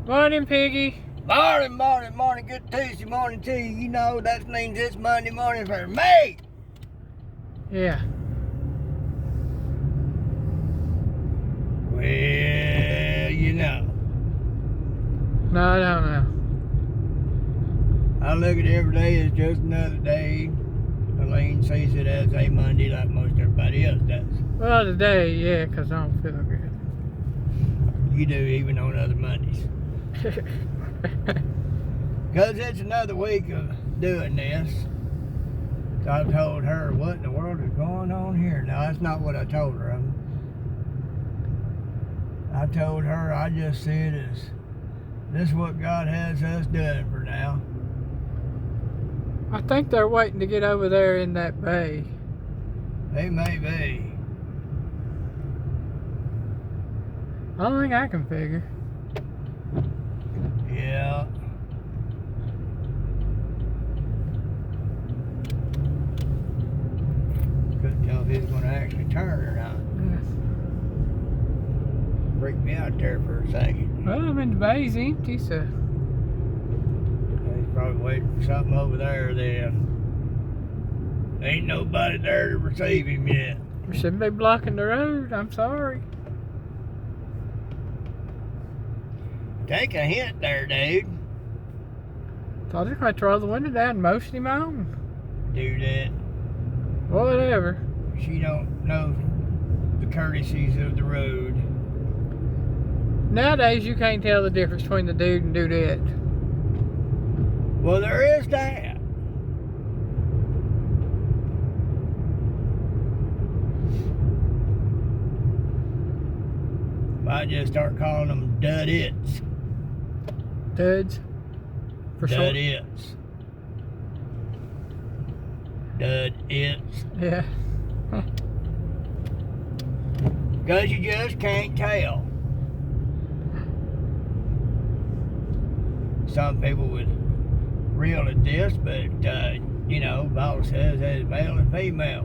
Morning, Piggy. Morning, morning, morning. Good Tuesday morning to you. You know, that means it's Monday morning for me. Yeah. Well, you know. No, I don't know. I look at every day as just another day. Elaine sees it as a Monday like most everybody else does. Well, today, yeah, 'cause I don't feel good. You do, even on other Mondays. Because it's another week of doing this. So I told her, what in the world is going on here? Now, that's not what I told her. I told her I just see it as this is what God has us doing for now. I think they're waiting to get over there in that bay. They may be. Only thing I can figure. Yeah. Couldn't tell if he was going to actually turn or not. Yeah. Freaked me out there for a second. Well, I mean, the bay's empty, so. He's probably waiting for something over there then. Ain't nobody there to receive him yet. We shouldn't be blocking the road. I'm sorry. Take a hint there, dude. So I just might throw the window down and motion him on. Do that. Whatever. She don't know the courtesies of the road. Nowadays, you can't tell the difference between the dude and dudette. Well, there is that. Might just start calling them dudettes. Duds. For short. Dudettes. Dudettes. Yeah. Because you just can't tell. Some people would reel at this, but, you know, the Bible says there's male and female.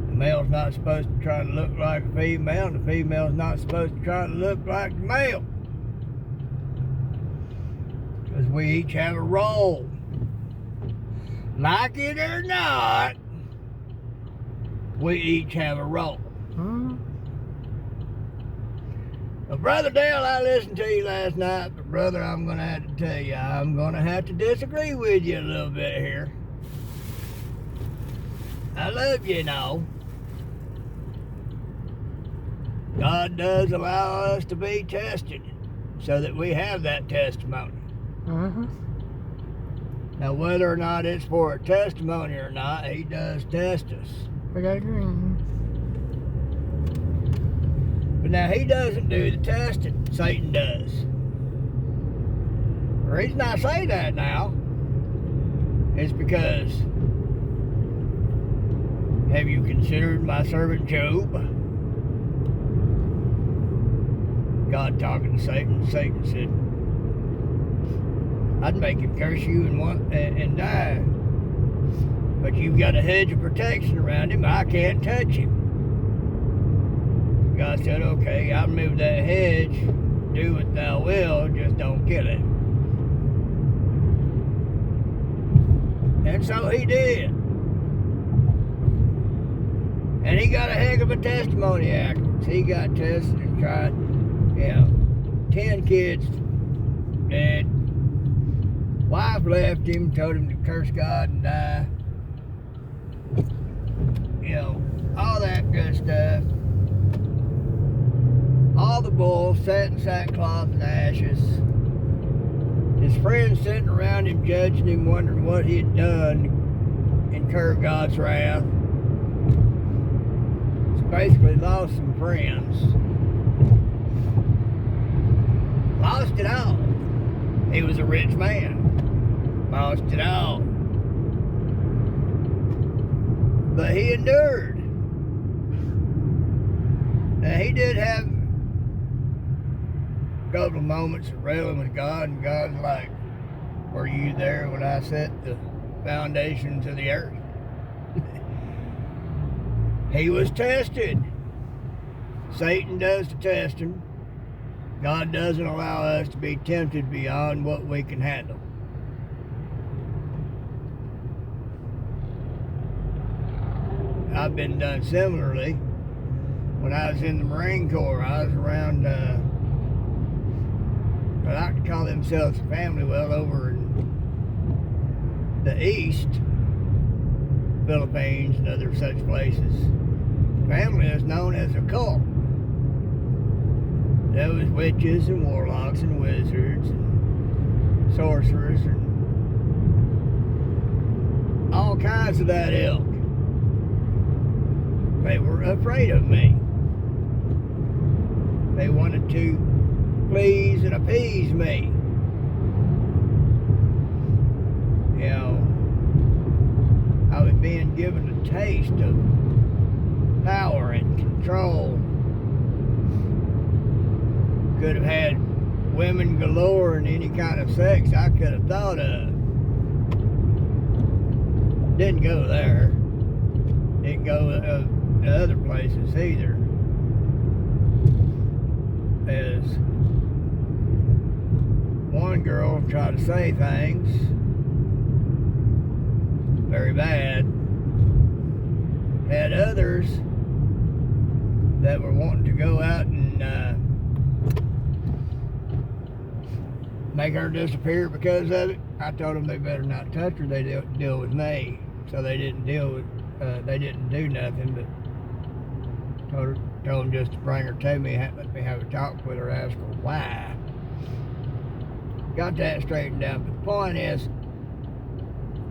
The male's not supposed to try to look like a female, and the female's not supposed to try to look like the male. Because we each have a role. Like it or not, we each have a role. Hmm. Well, Brother Dale, I listened to you last night, but brother, I'm going to have to tell you, I'm going to have to disagree with you a little bit here. I love you, know. God does allow us to be tested so that we have that testimony. Uh-huh. Now, whether or not it's for a testimony or not, he does test us. We got green. But now, he doesn't do the testing. Satan does. The reason I say that now is because have you considered my servant Job? God talking to Satan. Satan said, I'd make him curse you and die. But you've got a hedge of protection around him. I can't touch him. God said, okay, I'll remove that hedge. Do what thou will, just don't kill him. And so he did. And he got a heck of a testimony afterwards. He got tested and tried, 10 kids dead. Wife left him, told him to curse God and die. All that good stuff. All the bulls sat in sackcloth and ashes. His friends sitting around him, judging him, wondering what he had done, incur God's wrath. So basically lost some friends. Lost it all. He was a rich man. Lost it all. But he endured. Now he did have a couple of moments of railing with God, and God's like, were you there when I set the foundations of the earth? He was tested. Satan does the testing. God doesn't allow us to be tempted beyond what we can handle. I've been done similarly. When I was in the Marine Corps, I was around, I like to call themselves a family, well, over in the East, Philippines and other such places. Family is known as a cult. There was witches and warlocks and wizards and sorcerers and all kinds of that ilk. They were afraid of me. They wanted to please and appease me. You know, I was being given a taste of power and control. Could have had women galore and any kind of sex I could have thought of. Didn't go there. Didn't go to other places either. As one girl tried to say things very bad, had others that were wanting to go out and make her disappear because of it. I told them they better not touch her. They deal with me, so they didn't deal with. They didn't do nothing, but told them just to bring her to me, let me have a talk with her, ask her why. Got that straightened out. But the point is,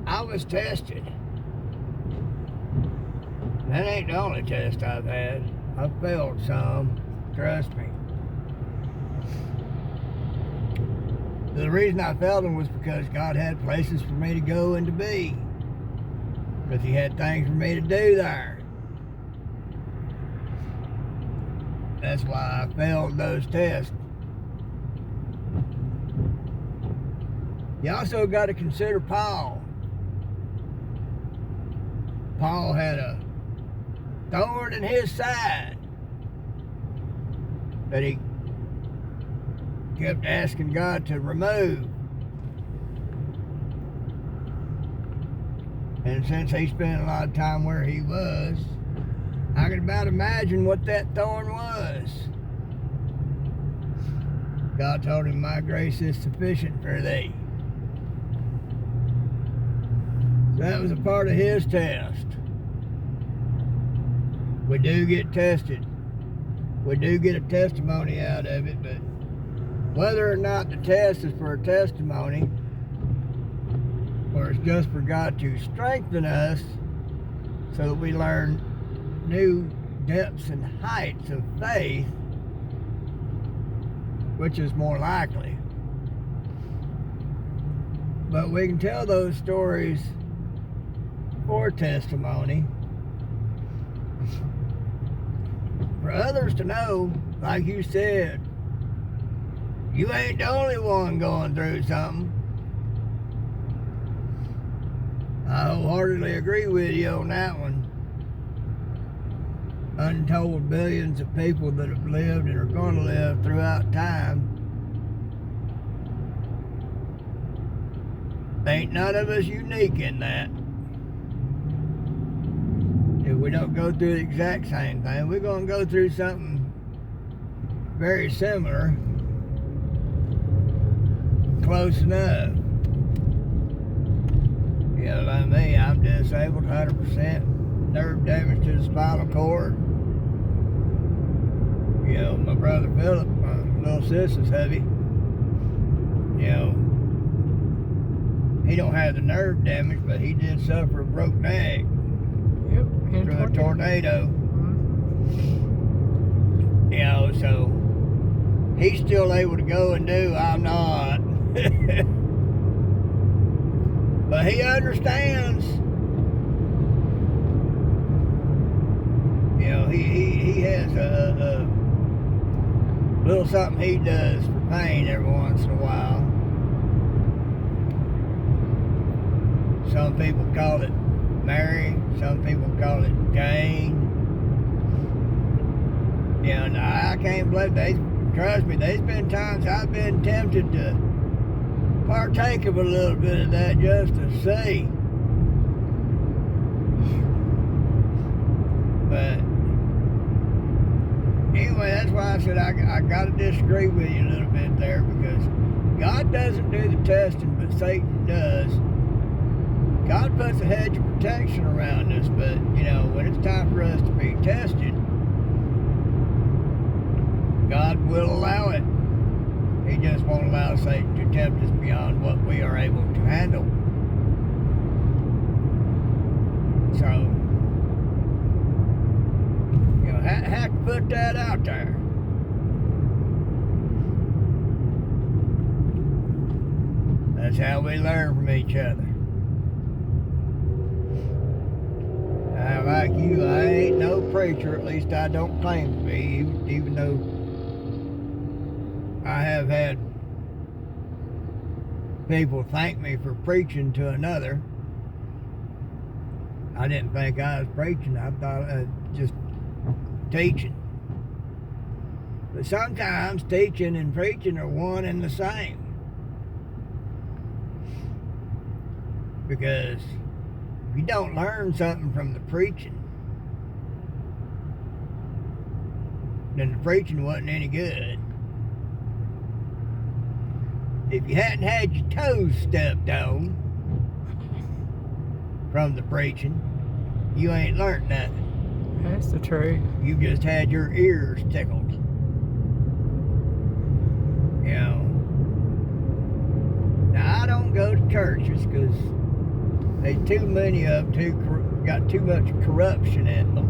I was tested. That ain't the only test I've had. I've failed some, trust me. The reason I failed them was because God had places for me to go and to be. Because He had things for me to do there. That's why I failed those tests. You also got to consider Paul. Paul had a thorn in his side that he kept asking God to remove. And since he spent a lot of time where he was, I can about imagine what that thorn was. God told him, my grace is sufficient for thee. So that was a part of his test. We do get tested. We do get a testimony out of it, but whether or not the test is for a testimony or it's just for God to strengthen us so that we learn new depths and heights of faith, which is more likely. But we can tell those stories for testimony, for others to know, like you said, you ain't the only one going through something. I wholeheartedly agree with you on that one. Untold billions of people that have lived and are going to live throughout time. Ain't none of us unique in that. If we don't go through the exact same thing, we're going to go through something very similar, close enough. You know, like me, I'm disabled, 100%, nerve damage to the spinal cord. You know, my brother Philip, my little sister's heavy. You know, he don't have the nerve damage, but he did suffer a broke neck. Yep. Through a tornado. Mm-hmm. You know, so he's still able to go and do. I'm not. But he understands. You know, he has a little something he does for pain every once in a while. Some people call it Mary, some people call it Jane. You know, I can't believe they trust me, there's been times I've been tempted to partake of a little bit of that just to see. But anyway, that's why I said I got to disagree with you a little bit there, because God doesn't do the testing, but Satan does. God puts a hedge of protection around us, but you know, when it's time for us to be tested, God will allow it. He just won't allow Satan to tempt us beyond what we are able to handle. So, you know, have to put that out there. That's how we learn from each other. Now, like you, I ain't no preacher, at least I don't claim to be, even though I have had people thank me for preaching to another. I didn't think I was preaching. I thought just teaching. But sometimes teaching and preaching are one and the same. Because if you don't learn something from the preaching, then the preaching wasn't any good. If you hadn't had your toes stepped on from the preaching, you ain't learned nothing. That's the truth. You just had your ears tickled. You know. Now, I don't go to churches because there's too many of them, got too much corruption in them.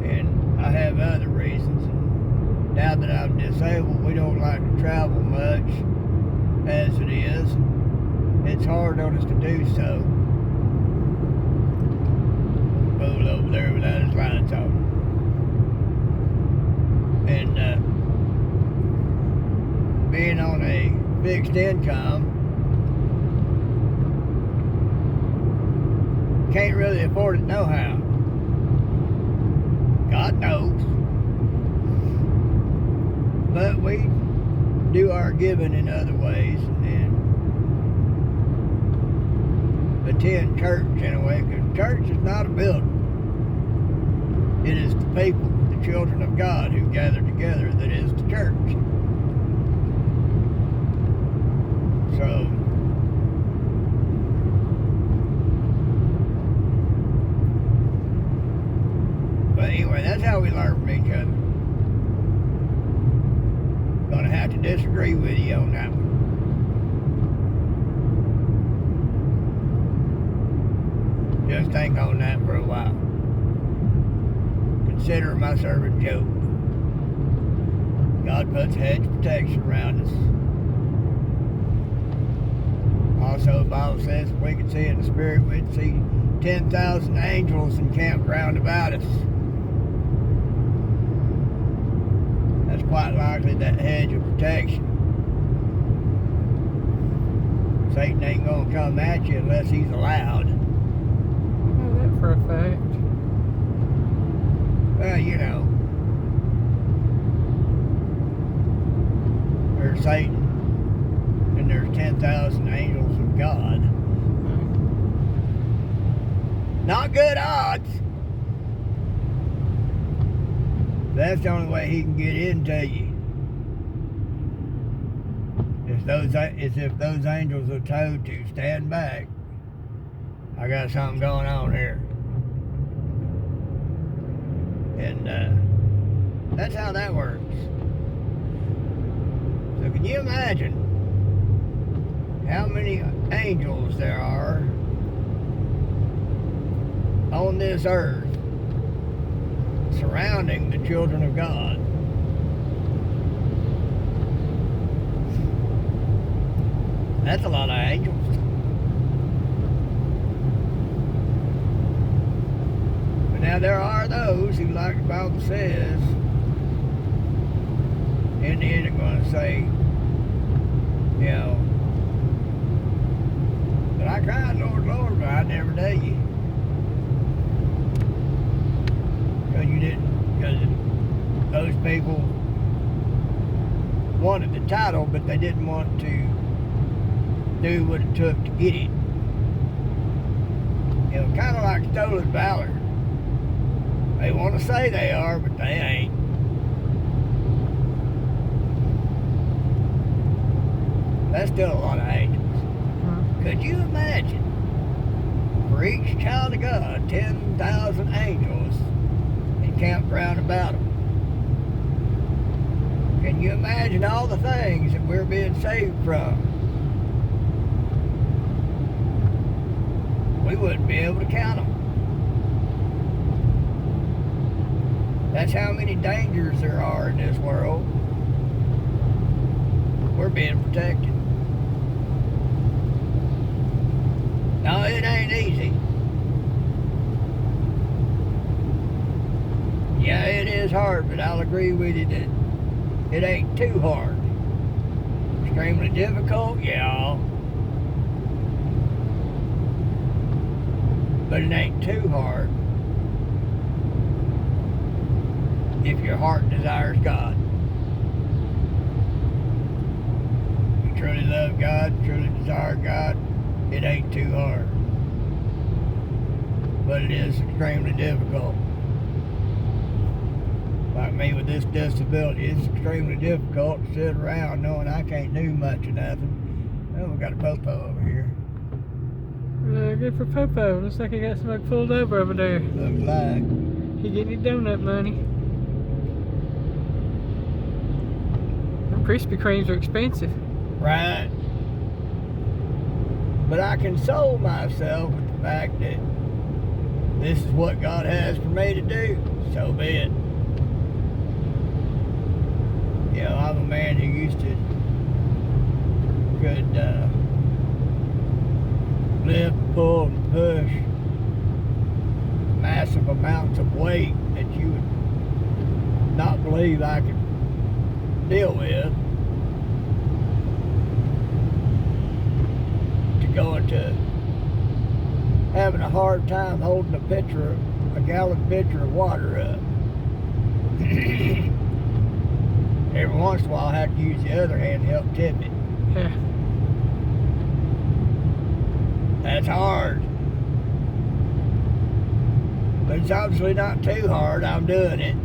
And I have other reasons. And now that I'm disabled, we don't like to travel much as it is. It's hard on us to do so. Bull over there without his lights on. And being on a fixed income, can't really afford it no how. God knows. But we do our giving in other ways, and then attend church in a way, because church is not a building. It is the people, the children of God who gather together, that is the church. So, but anyway, that's how we learn from each other. Gonna have to disagree with you on that one. Just think on that for a while. Consider my servant Job. God puts a hedge of protection around us. Also, the Bible says if we could see in the spirit, we'd see 10,000 angels encamped round about us. That's quite likely that hedge of protection. Satan ain't gonna come at you unless he's allowed. I know that for a fact. Well, you know, there's Satan and there's 10,000 angels of God. Not good odds. That's the only way he can get into you. Is if those angels are told to stand back. I got something going on here. And that's how that works. So can you imagine how many angels there are on this earth surrounding the children of God? That's a lot of angels. But now there are those who, like the Bible says, in the end are going to say, you know, but I cried, Lord, Lord, but I never did you. Because you didn't, because those people wanted the title, but they didn't want to do what it took to get it. You know, kind of like stolen valor. They want to say they are, but they ain't. That's still a lot of angels. Could you imagine, for each child of God, 10,000 angels encamped round about them? Can you imagine all the things that we're being saved from? We wouldn't be able to count them. That's how many dangers there are in this world. We're being protected. No, it ain't easy. Yeah, it is hard, but I'll agree with you that it ain't too hard. Extremely difficult, yeah. But it ain't too hard if your heart desires God. You truly love God, truly desire God, it ain't too hard. But it is extremely difficult. Like me with this disability, it's extremely difficult to sit around knowing I can't do much of nothing. Oh, we got a popo over here. Good for Popo. Looks like he got somebody pulled over there. Looks like. He getting his donut money. Them Krispy Kremes are expensive. Right. But I console myself with the fact that this is what God has for me to do. So be it. You know, I'm a man who used to could lift, pull, and push massive amounts of weight that you would not believe I could deal with, to go into having a hard time holding a gallon pitcher of water up. Every once in a while I have to use the other hand to help tip it. Yeah. That's hard. But it's obviously not too hard. I'm doing it.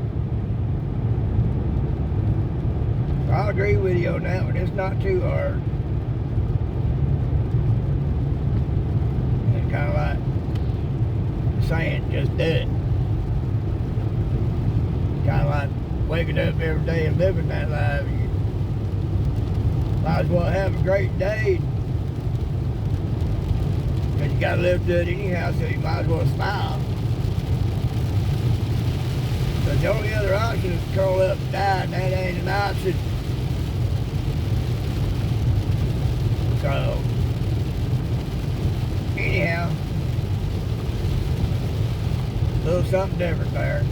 I'll agree with you on that one. It's not too hard. It's kind of like saying, just do it. Kind of like waking up every day and living that life. You might as well have a great day. Because you got to live good anyhow, so you might as well smile. But the only other option is to curl up and die, and that ain't an option. So, anyhow, a little something different there.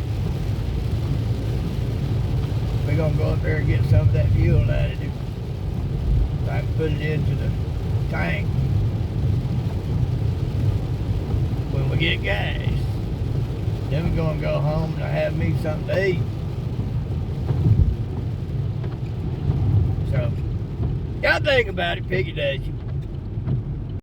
We're going to go up there and get some of that fuel additive. So I can put it into the tank when we get gas. Then we're going to go home and have me something to eat. So, y'all think about it, Piggy Daisy.